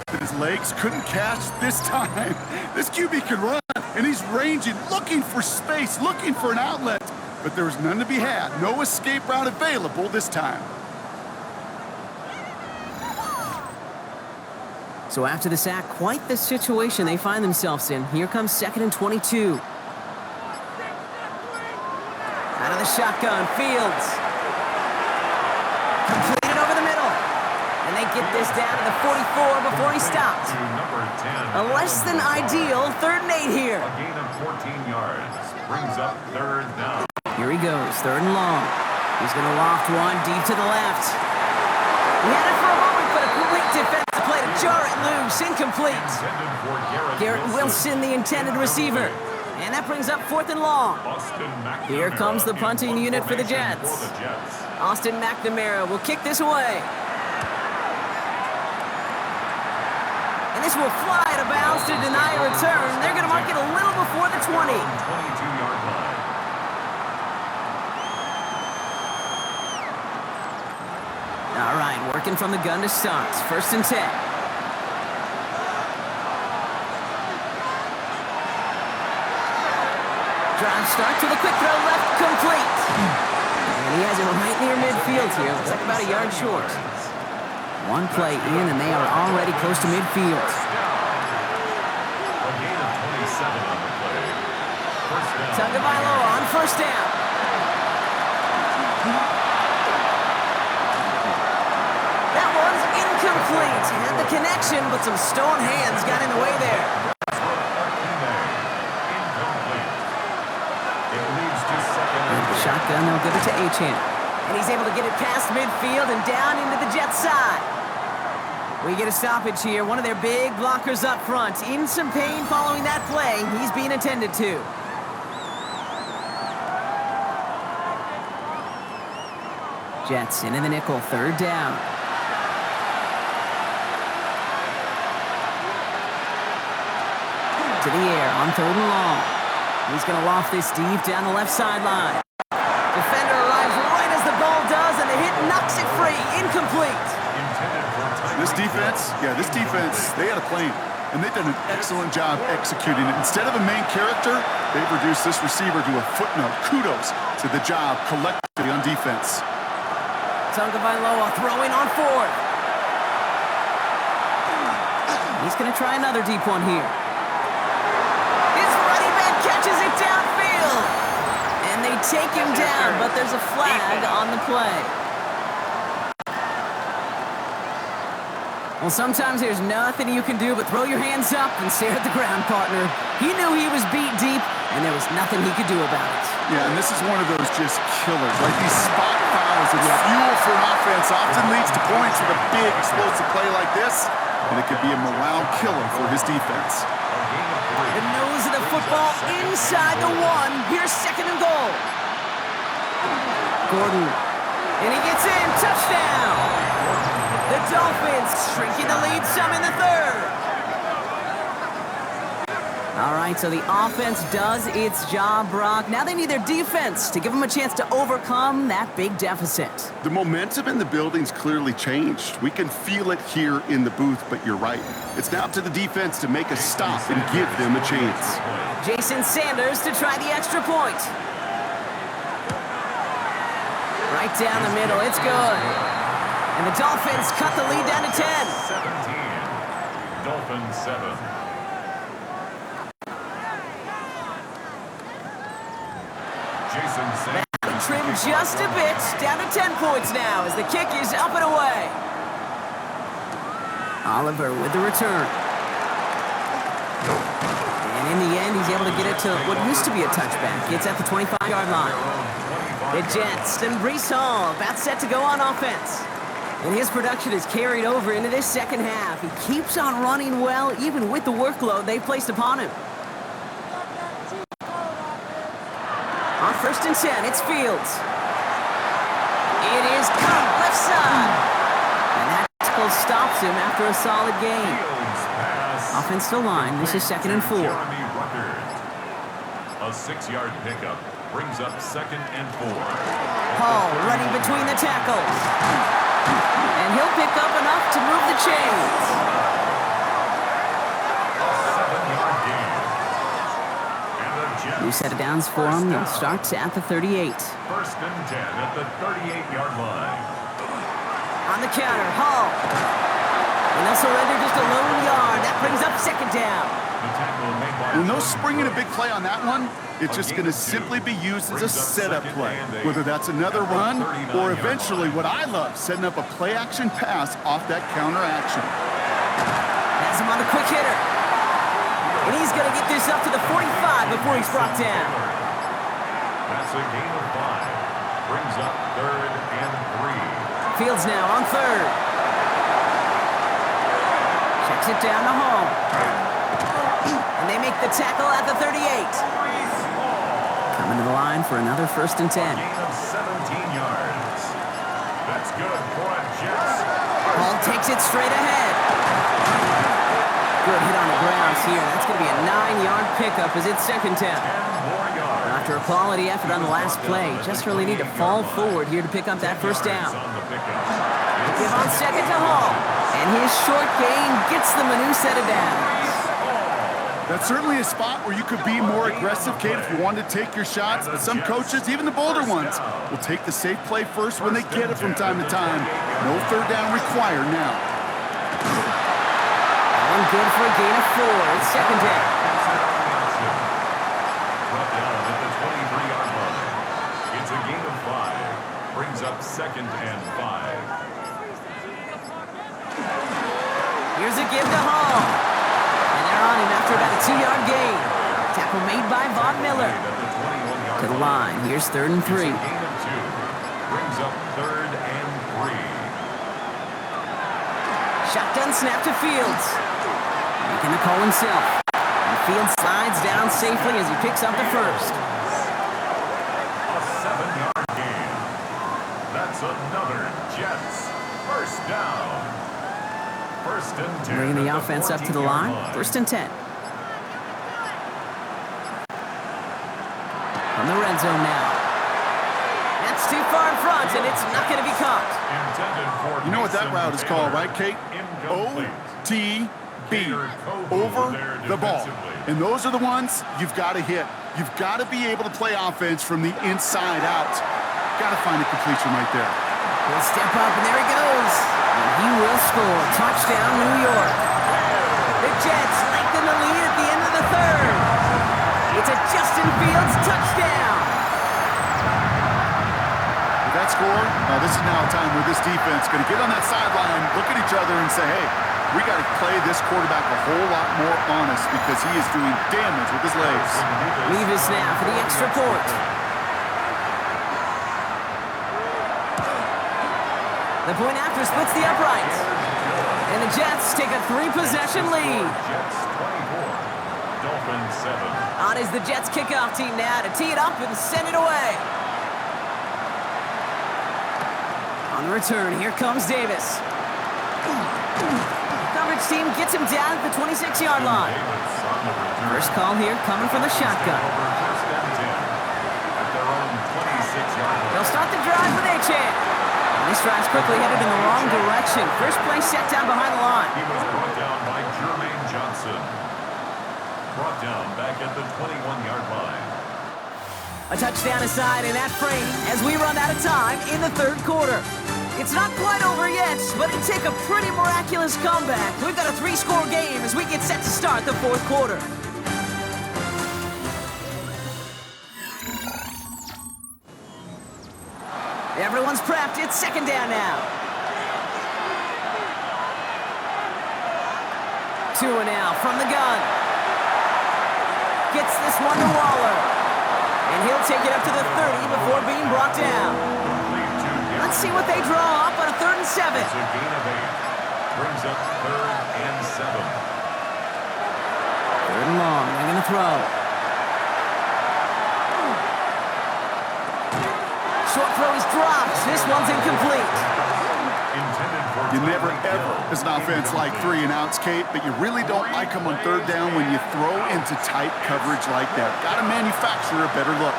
[SPEAKER 2] that his legs couldn't catch this time. This QB can run, and he's ranging, looking for space, looking for an outlet. But there was none to be had. No escape route available this time.
[SPEAKER 1] So after the sack, quite the situation they find themselves in. Here comes second and 22. Out of the shotgun, Fields. Completed over the middle. And they get this down to the 44 before he stopped. A less than ideal 3rd and 8 here.
[SPEAKER 3] A gain of 14 yards brings up 3rd down.
[SPEAKER 1] Here he goes, 3rd and long. He's going to loft one deep to the left. He had it for a moment, but a great defensive play to jar it loose. Incomplete. Garrett Wilson, the intended receiver. And that brings up 4th and long. Here comes the punting unit for the Jets. Austin McNamara will kick this away. And this will fly out of bounds to deny a return. They're going to mark it a little before the 20.
[SPEAKER 3] 22-yard line.
[SPEAKER 1] All right, working from the gun to start. 1st and 10. Drive start to the quick throw left, complete. And he has it right near midfield here. Looks like about a yard short. One play in, and they are already close to midfield.
[SPEAKER 3] A gain of 27 on the play. First down.
[SPEAKER 1] Tagovailoa on first down. That one's incomplete. Had the connection, but some stone hands got in the way there. Shotgun, they'll give it to Achane. And he's able to get it past midfield and down into the Jets side. We get a stoppage here. One of their big blockers up front. In some pain following that play. He's being attended to. Jets into the nickel, 3rd down. To the air on 3rd and long. He's going to loft this deep down the left sideline. Defender arrives right as the ball does, and the hit knocks it free. Incomplete.
[SPEAKER 2] This defense, they had a plan, and they've done an excellent job executing it. Instead of a main character, they've reduced this receiver to a footnote. Kudos to the job collectively on defense.
[SPEAKER 1] Tagovailoa throwing on 4th. He's going to try another deep one here. His running back catches it downfield. And they take him down, but there's a flag on the play. Well, sometimes there's nothing you can do but throw your hands up and stare at the ground, partner. He knew he was beat deep, and there was nothing he could do about it.
[SPEAKER 2] Yeah, and this is one of those just killers, right? These spot fouls, it's fuel for an offense, often leads to points with a big explosive play like this, and it could be a morale killer for his defense.
[SPEAKER 1] The nose of the football inside the 1. Here's 2nd and goal. Gordon, and he gets in, touchdown. The Dolphins shrinking the lead some in the 3rd. All right, so the offense does its job, Brock. Now they need their defense to give them a chance to overcome that big deficit.
[SPEAKER 2] The momentum in the building's clearly changed. We can feel it here in the booth, but you're right. It's now up to the defense to make a stop and give them a chance.
[SPEAKER 1] Jason Sanders to try the extra point. Right down the middle, it's good. And the Dolphins cut the lead down to 10.
[SPEAKER 3] 17. Dolphins 7. Jason Sanders.
[SPEAKER 1] Trimmed just a bit, down to 10 points now as the kick is up and away. Oliver with the return. And in the end, he's able to get it to what used to be a touchback. It's at the 25-yard line. The Jets and Breece Hall about set to go on offense. And his production is carried over into this second half. He keeps on running well, even with the workload they've placed upon him. On 1st and 10, it's Fields. It is cut left side. And that tackle stops him after a solid gain. Offensive line, this is 2nd and 4.
[SPEAKER 3] A 6-yard pickup brings up 2nd and 4.
[SPEAKER 1] Hall running between the tackles. And he'll pick up enough to move the chains.
[SPEAKER 3] A 7-yard gain.
[SPEAKER 1] New set of downs for him. They'll start at the 38.
[SPEAKER 3] 1st and 10 at the 38-yard line.
[SPEAKER 1] On the counter, Hall. And they'll surrender just a lone yard. That brings up 2nd down.
[SPEAKER 3] The tackle made by
[SPEAKER 2] Well, no springing a big play on that one. It's just going to simply be used as a setup play, whether that's another run or eventually what I love, setting up a play-action pass off that counter action.
[SPEAKER 1] Has him on the quick hitter. And he's going to get this up to the 45 before he's brought down.
[SPEAKER 3] That's a gain of 5. Brings up 3rd and 3.
[SPEAKER 1] Fields now on 3rd. Checks it down to Hall. And they make the tackle at the 38. Coming to the line for another 1st and 10.
[SPEAKER 3] Gain of 17 yards. That's good for a Jets.
[SPEAKER 1] Hall takes it straight ahead. Good hit on the ground here. That's going to be a 9-yard pickup as it's 2nd down.
[SPEAKER 3] 10 more yards.
[SPEAKER 1] After a quality effort on the last play, just really need to fall forward here to pick up that 1st down.
[SPEAKER 3] On the pickup.
[SPEAKER 1] Give on 2nd to Hall. And his short gain gets them a new set of downs.
[SPEAKER 2] That's certainly a spot where you could be more aggressive, Kate, if you wanted to take your shots. But some coaches, even the bolder ones, will take the safe play first when they get it from time to time. No 3rd down required now.
[SPEAKER 1] And good for a gain of 4. It's 2nd down.
[SPEAKER 3] Brought down at the 23-yard line. It's a gain of 5. Brings up 2nd and 5.
[SPEAKER 1] Here's a give to Hall. And they're on him after about a 2-yard gain. Tackle made by Von Miller. To the line. Here's 3rd and 3.
[SPEAKER 3] Gain of 2. Brings up 3rd and 3.
[SPEAKER 1] Shotgun snap to Fields. Making the call himself. And Fields slides down safely as he picks up the 1st.
[SPEAKER 3] A 7-yard gain. That's another Jets 1st down. 1st and 10.
[SPEAKER 1] Bringing the offense up to the line. 1st and 10. From the red zone now. That's too far in front, and it's not going to be caught.
[SPEAKER 2] You know what that route is called, right, Kate? OTB. Over the ball. And those are the ones you've got to hit. You've got to be able to play offense from the inside out. Got to find a completion right there.
[SPEAKER 1] He'll step up, and there he goes. And he will score. Touchdown, New York. The Jets lengthen the lead at the end of the 3rd. It's a Justin Fields touchdown.
[SPEAKER 2] With that score, this is now a time where this defense is going to get on that sideline, look at each other, and say, hey, we got to play this quarterback a whole lot more honest because he is doing damage with his legs.
[SPEAKER 1] Levis now for the extra point. The point after splits the uprights. And the Jets take a 3-possession lead.
[SPEAKER 3] Jets 24. Dolphins 7.
[SPEAKER 1] On is the Jets kickoff team now to tee it up and send it away. On the return, here comes Davis. Coverage team gets him down at the 26-yard line. First call here coming from the shotgun. They'll start the drive with Achane. This drive's quickly headed in the wrong direction. First play set down behind the line.
[SPEAKER 3] He was brought down by Jermaine Johnson. Brought down back at the 21-yard line.
[SPEAKER 1] A touchdown aside in that frame as we run out of time in the third quarter. It's not quite over yet, but it'd take a pretty miraculous comeback. We've got a 3-score game as we get set to start the fourth quarter. Everyone's prepped. It's second down now. 2 now from the gun. Gets this one to Waller. And he'll take it up to the 30 before being brought down. Let's see what they draw up on a 3rd and 7.
[SPEAKER 3] It's a gain of 8. Brings up 3rd and 7.
[SPEAKER 1] 3rd and long. They're going to throw. Short throw is dropped. This one's incomplete.
[SPEAKER 2] You never, ever, as an offense, like 3-and-outs, Kate, but you really don't like them on 3rd down when you throw into tight coverage like that. Got to manufacture a better look.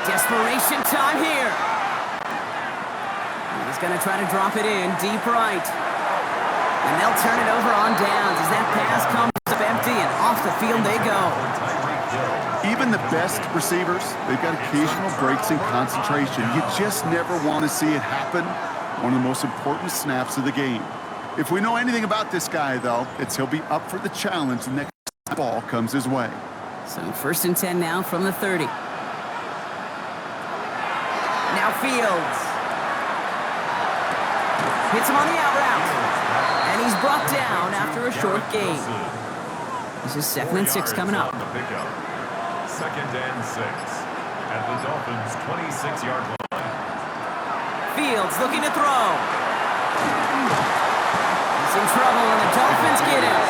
[SPEAKER 1] Desperation time here. He's going to try to drop it in deep right. And they'll turn it over on downs as that pass comes up empty and off the field they go.
[SPEAKER 2] Even the best receivers, they've got occasional breaks in concentration. You just never want to see it happen. One of the most important snaps of the game. If we know anything about this guy, though, it's he'll be up for the challenge the next ball comes his way.
[SPEAKER 1] So 1st and 10 now from the 30. Now Fields. Hits him on the out route. And he's brought down after a short gain. This is 2nd and 6 coming up.
[SPEAKER 3] 2nd and 6 at the Dolphins' 26-yard line.
[SPEAKER 1] Fields looking to throw. He's in trouble and the Dolphins get him.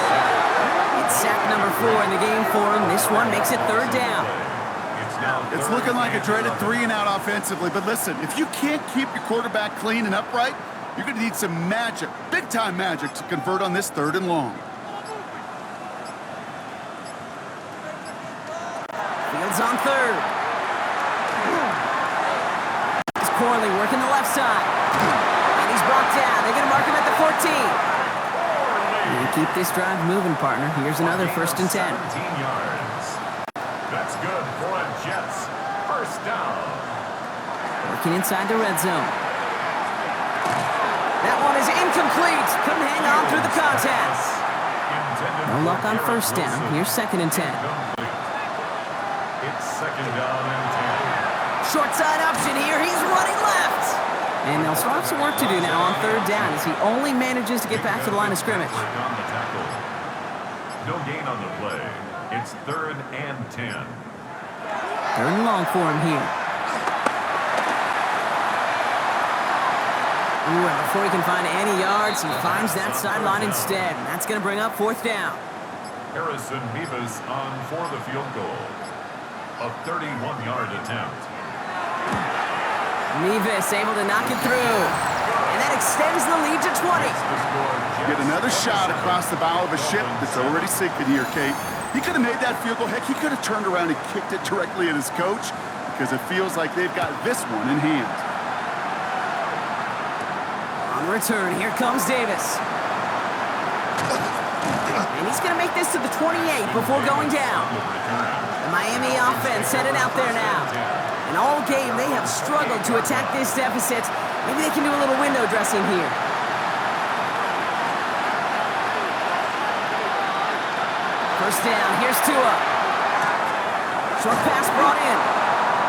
[SPEAKER 1] It's sack number 4 in the game for him. This one makes it 3rd down.
[SPEAKER 2] It's looking like a dreaded 3-and-out offensively, but listen, if you can't keep your quarterback clean and upright, you're going to need some magic, big-time magic, to convert on this 3rd and long.
[SPEAKER 1] Fields on 3rd. It's Corley working the left side. And he's brought down. They're going to mark him at the 14. And keep this drive moving, partner. Here's another 1st and 10.
[SPEAKER 3] 17 yards. That's good for a Jets 1st down.
[SPEAKER 1] Working inside the red zone. That one is incomplete. Couldn't hang on through the contest. No luck on 1st down. Here's 2nd and 10.
[SPEAKER 3] It's 2nd down and 10.
[SPEAKER 1] Short side option here. He's running left. And they'll still have some work to do now on 3rd down as he only manages to get back to the line of scrimmage.
[SPEAKER 3] On the tackle. No gain on the play. It's 3rd and 10.
[SPEAKER 1] 3rd and long for him here. Ooh, and before he can find any yards, he finds that sideline instead. And that's going to bring up 4th down.
[SPEAKER 3] Harrison Mevis on for the field goal. A 31-yard attempt.
[SPEAKER 1] Mevis able to knock it through. And that extends the lead to 20.
[SPEAKER 2] Get another shot across the bow of a ship that's already sinking here, Kate. He could have made that field goal. Heck, he could have turned around and kicked it directly at his coach because it feels like they've got this one in hand.
[SPEAKER 1] On return, here comes Davis. And he's going to make this to the 28 before going down. The Miami offense headed out there now. And all game, they have struggled to attack this deficit. Maybe they can do a little window dressing here. First down, here's Tua. Short pass brought in.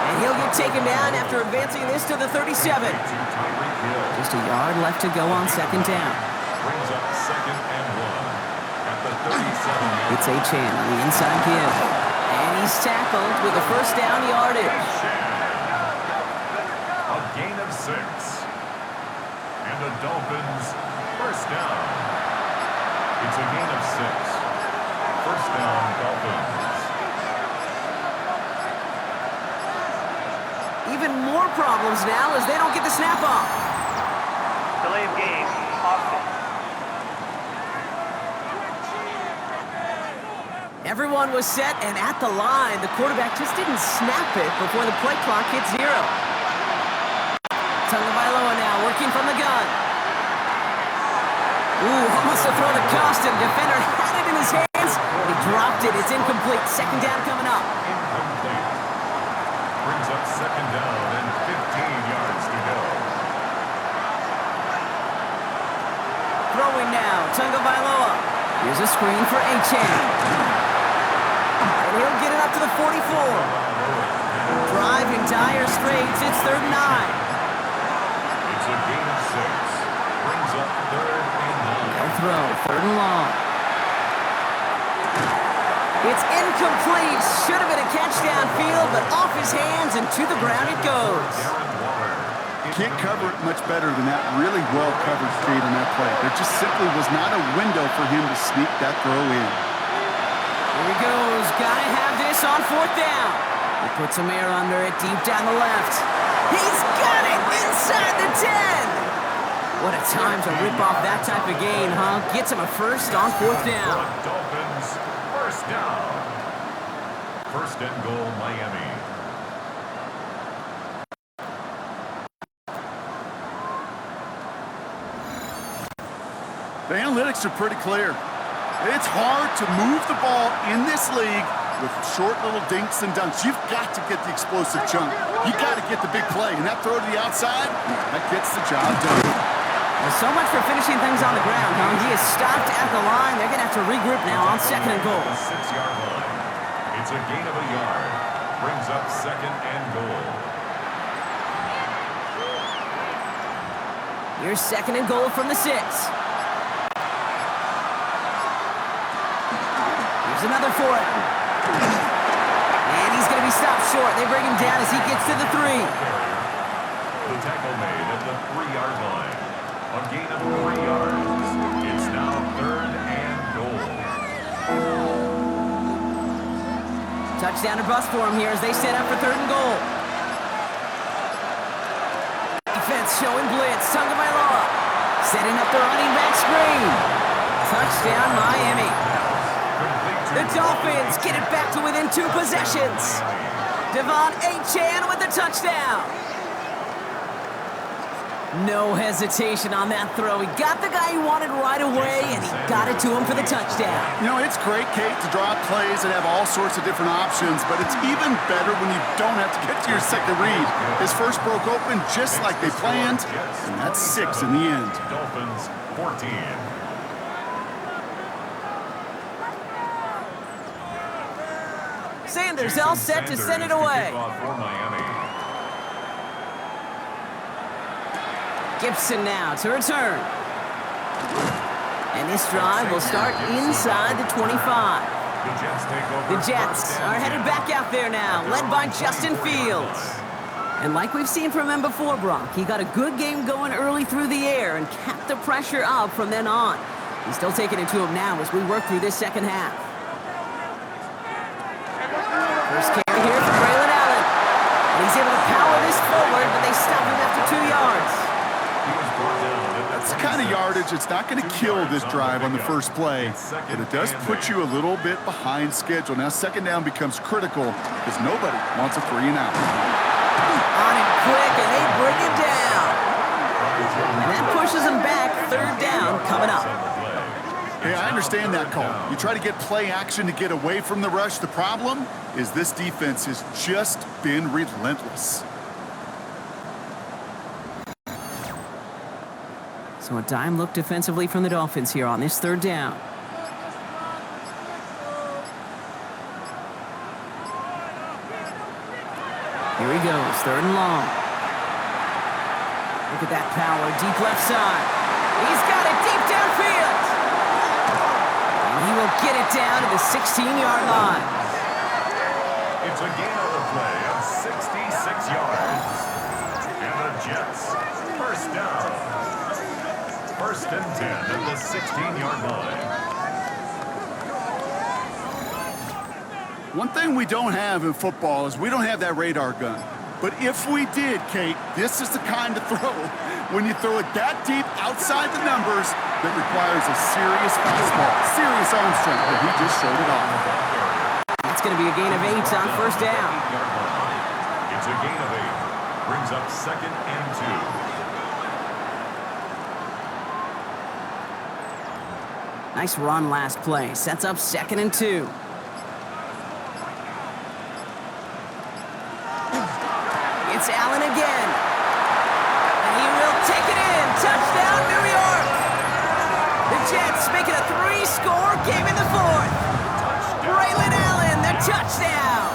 [SPEAKER 1] And he'll get taken down after advancing this to the 37. Just a yard left to go on 2nd down.
[SPEAKER 3] Brings up 2nd and 1 at the 37.
[SPEAKER 1] It's Achane on the inside give. And he's tackled with a 1st down yardage.
[SPEAKER 3] A gain of 6. And the Dolphins 1st down. It's a gain of 6. 1st down, Dolphins.
[SPEAKER 1] even more problems now as they don't get the snap off.
[SPEAKER 4] Delay of game, Austin.
[SPEAKER 1] Everyone was set and at the line. The quarterback just didn't snap it before the play clock hit 0. Tagovailoa now working from the gun. Ooh, almost a throw that cost him. Defender had it in his hands. He dropped it. It's incomplete. Second down coming up.
[SPEAKER 3] Incomplete. Brings up second down and 15 yards to go.
[SPEAKER 1] Throwing now. Tagovailoa. Here's a screen for Achane. And he'll get it up to the 44. Driving dire straits. It's 3rd and 9.
[SPEAKER 3] It's a gain of 6. Brings up 3rd and 9.
[SPEAKER 1] They'll throw. 3rd and long. It's incomplete. Should have been a catch downfield, but off his hands and to the ground it goes.
[SPEAKER 2] Can't cover it much better than that. Really well covered feed on that play. There just simply was not a window for him to sneak that throw in.
[SPEAKER 1] Here he goes. Gotta have this on 4th down. He puts some air under it deep down the left. He's got it inside the 10. What a time to rip off that type of gain, huh? Gets him a first on 4th down.
[SPEAKER 3] Dolphins, first down. 1st and goal, Miami.
[SPEAKER 2] The analytics are pretty clear. It's hard to move the ball in this league with short little dinks and dunks. You've got to get the explosive chunk. You got to get the big play. And that throw to the outside, that gets the job done.
[SPEAKER 1] Well, so much for finishing things on the ground, huh? He is stopped at the line. They're going to have to regroup now on 2nd and goal.
[SPEAKER 3] 6-yard line. It's a gain of a yard. Brings up 2nd and goal.
[SPEAKER 1] Here's 2nd and goal from the 6. Another for it. And he's going to be stopped short. They bring him down as he gets to the 3.
[SPEAKER 3] The tackle made at the 3-yard line. A gain of 3 yards. It's now 3rd and goal.
[SPEAKER 1] Touchdown or bust for him here as they set up for 3rd and goal. Defense showing blitz. Tagovailoa setting up the running back screen. Touchdown, Miami. The Dolphins get it back to within 2 possessions. Achane with the touchdown. No hesitation on that throw. He got the guy he wanted right away, and he got it to him for the touchdown.
[SPEAKER 2] You know, it's great, Kate, to draw plays and have all sorts of different options, but it's even better when you don't have to get to your second read. His first broke open just like they planned, and that's 6 in the end.
[SPEAKER 3] Dolphins 14.
[SPEAKER 1] Sanders all set to send it away. Gibson now to return. And this drive will start inside the 25. The Jets are headed back out there now, led by Justin Fields. And like we've seen from him before, Brock, he got a good game going early through the air and kept the pressure up from then on. He's still taking it to him now as we work through this second half. First carry here for Braylon Allen. And he's able to power this forward, but they stop him after 2 yards.
[SPEAKER 2] That's the kind of yardage that's not going to kill this drive on the first play, but it does put you a little bit behind schedule. Now, 2nd down becomes critical because nobody wants a 3 and out.
[SPEAKER 1] On him quick, and they bring him down. And that pushes him back. 3rd down coming up.
[SPEAKER 2] Hey, I understand that call. You try to get play action to get away from the rush. The problem is this defense has just been relentless.
[SPEAKER 1] So a dime look defensively from the Dolphins here on this 3rd down. Here he goes, 3rd and long. Look at that power, deep left side. He's got it deep downfield. And he will get it down to the 16-yard line.
[SPEAKER 3] It's a gain on the play of 66 yards. And the Jets, first down. 1st and 10 at the 16-yard line.
[SPEAKER 2] One thing we don't have in football is we don't have that radar gun. But if we did, Kate, this is the kind of throw, when you throw it that deep outside the numbers, that requires a serious fastball, serious arm strength, but he just showed it off.
[SPEAKER 1] It's going to be a gain of 8 on first down.
[SPEAKER 3] It's a gain of 8. Brings up 2nd and 2.
[SPEAKER 1] Nice run last play. Sets up 2nd and 2. It's Allen again. And he will take it in. Touchdown, New York. The Jets making a 3-score game in the 4th. Braylon Allen, the touchdown.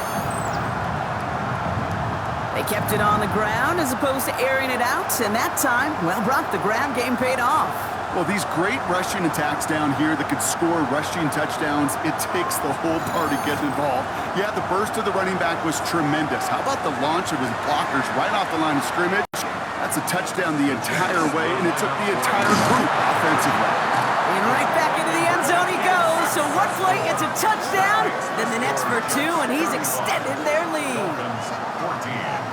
[SPEAKER 1] They kept it on the ground as opposed to airing it out. And that time, well, Brock, the ground game paid off.
[SPEAKER 2] Well, these great rushing attacks down here that could score rushing touchdowns, it takes the whole party getting involved. Yeah, the burst of the running back was tremendous. How about the launch of his blockers right off the line of scrimmage? That's a touchdown the entire way, and it took the entire group offensively.
[SPEAKER 1] And right back into the end zone he goes. So one play, it's a touchdown. Then the next for 2, and he's extended their lead.
[SPEAKER 3] Dolphins 14.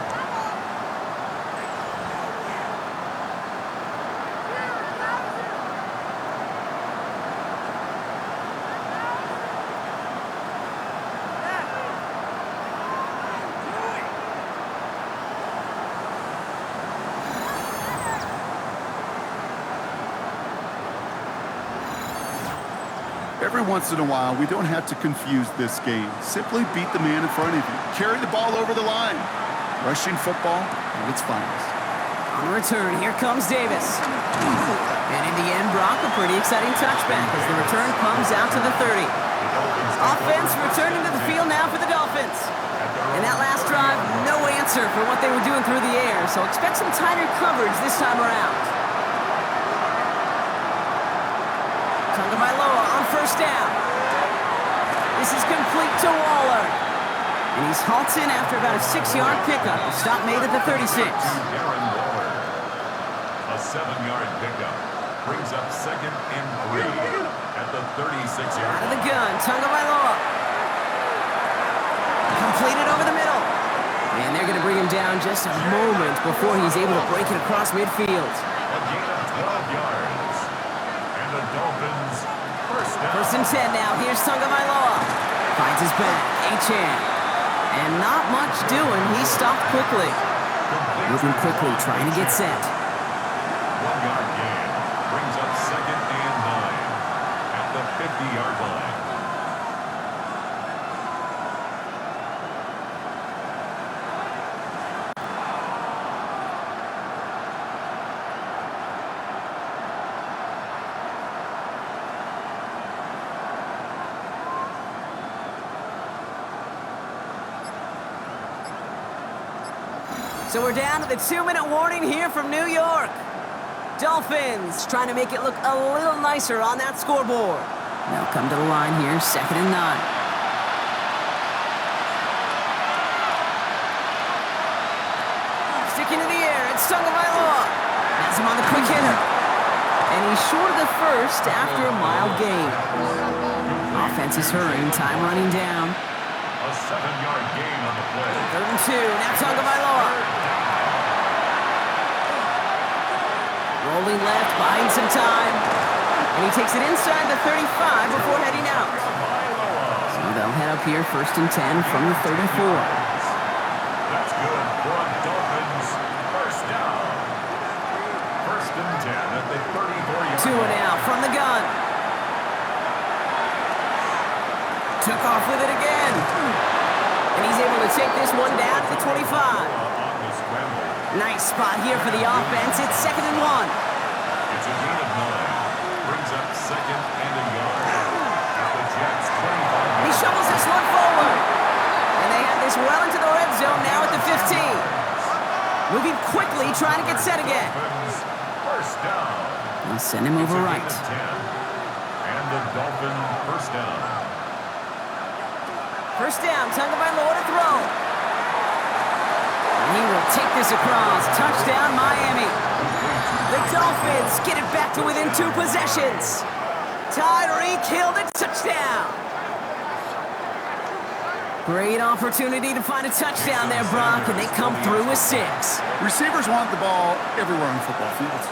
[SPEAKER 2] Every once in a while, we don't have to confuse this game. Simply beat the man in front of you. Carry the ball over the line. Rushing football at its finest.
[SPEAKER 1] On the return, here comes Davis. And in the end, Brock, a pretty exciting touchback as the return comes out to the 30. Offense returning to the field now for the Dolphins. In that last drive, no answer for what they were doing through the air, so expect some tighter coverage this time around. Tagovailoa on first down. This is complete to Waller. And he's halted after about a 6-yard pickup. A stop made at the 36.
[SPEAKER 3] Darren Waller. A 7-yard pickup. Brings up 2nd and 3 at the 36-yard
[SPEAKER 1] Out of the gun, Tagovailoa. Completed over the middle. And they're going to bring him down just a moment before he's able to break it across midfield.
[SPEAKER 3] A gain of 12 yards. And the Dolphins first down.
[SPEAKER 1] 1st and 10 now. Here's Tagovailoa. Finds his back. Achane. And not much doing. He stopped quickly. Moving quickly, trying to get set.
[SPEAKER 3] 1-yard gain. Brings up 2nd and 9 at the 50-yard line.
[SPEAKER 1] So we're down to the 2-minute warning here from New York. Dolphins trying to make it look a little nicer on that scoreboard. They'll come to the line here, 2nd and 9. Sticking to the air, it's Tagovailoa. Has him on the quick hitter. And he's short of the first after a mild gain. Offense is hurrying, time running down.
[SPEAKER 3] A 7-yard gain on the play.
[SPEAKER 1] 3rd and 2, now Tagovailoa. Rolling left, buying some time. And he takes it inside the 35 before heading out. So they'll head up here 1st and 10 from the 34.
[SPEAKER 3] That's good for a Dolphins first down. 1st and 10 at the 34-yard
[SPEAKER 1] 2 and out from the gun. Took off with it again. And he's able to take this one down to the 25.
[SPEAKER 3] on the scramble.
[SPEAKER 1] Nice spot here for the offense. It's 2nd and 1.
[SPEAKER 3] It's a gain of 9. Brings up 2nd and a yard at the Jets' 25.
[SPEAKER 1] He shovels this one forward. And they have this well into the red zone now at the 15. Moving quickly, trying to get set again.
[SPEAKER 3] Dolphins first down.
[SPEAKER 1] They'll send him over right.
[SPEAKER 3] It's a gain of 10. And the Dolphin first down.
[SPEAKER 1] First down, Tagovailoa to throw. And he will take this across. Touchdown, Miami. The Dolphins get it back to within 2 possessions. Tyreek Hill, the touchdown. Great opportunity to find a touchdown there, Brock, and they come through with 6.
[SPEAKER 2] Receivers want the ball everywhere on football fields.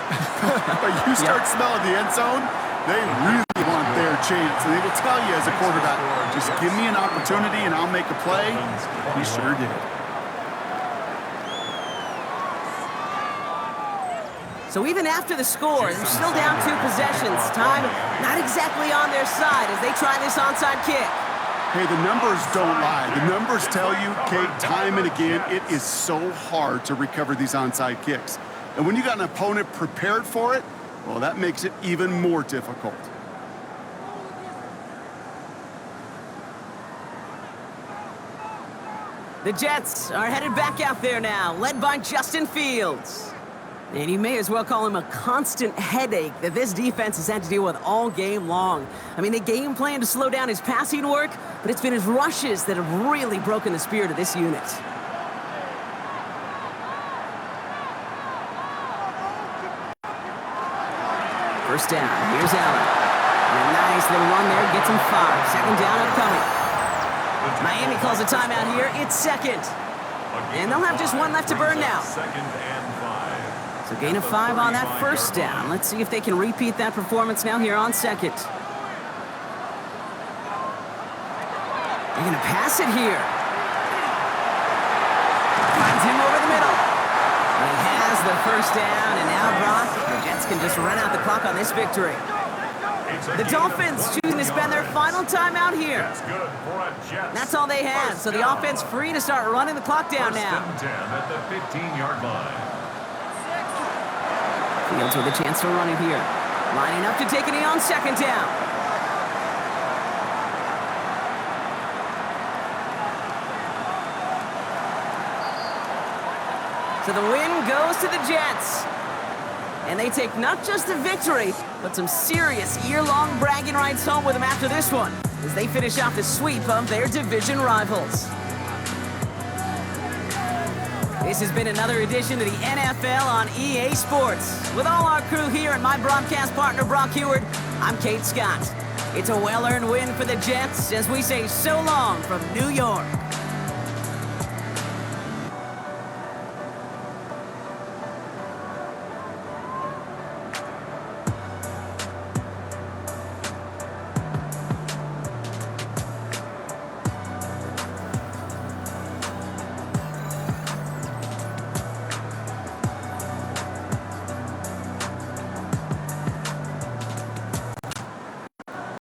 [SPEAKER 2] But you start smelling the end zone, they really want their chance. And they will tell you as a quarterback, just give me an opportunity and I'll make a play. He sure did.
[SPEAKER 1] So even after the score, they're still down 2 possessions. Time not exactly on their side as they try this onside kick.
[SPEAKER 2] Hey, the numbers don't lie. The numbers tell you, Kate, time and again, it is so hard to recover these onside kicks. And when you got an opponent prepared for it, well, that makes it even more difficult.
[SPEAKER 1] The Jets are headed back out there now, led by Justin Fields. And you may as well call him a constant headache that this defense has had to deal with all game long. I mean, they game plan to slow down his passing work, but it's been his rushes that have really broken the spirit of this unit. First down, here's Allen. And a nice little run there, gets him 5. Second down upcoming. Miami calls a timeout here, it's second. And they'll have just 1 left to burn now. So gain of 5 on that first down. Let's see if they can repeat that performance now here on second. They're going to pass it here. Finds him over the middle. And he has the first down, and now Brock, the Jets can just run out the clock on this victory. The Dolphins choosing to spend their final time out here. That's all they had, so the offense free to start running the clock down now.
[SPEAKER 3] First and 10 at the 15-yard line.
[SPEAKER 1] Fields with a chance to run it here. Lining up to take it in on second down. So the win goes to the Jets. And they take not just the victory, but some serious year-long bragging rights home with them after this one, as they finish off the sweep of their division rivals. This has been another edition of the NFL on EA Sports. With all our crew here and my broadcast partner, Brock Heward, I'm Kate Scott. It's a well-earned win for the Jets as we say so long from New York.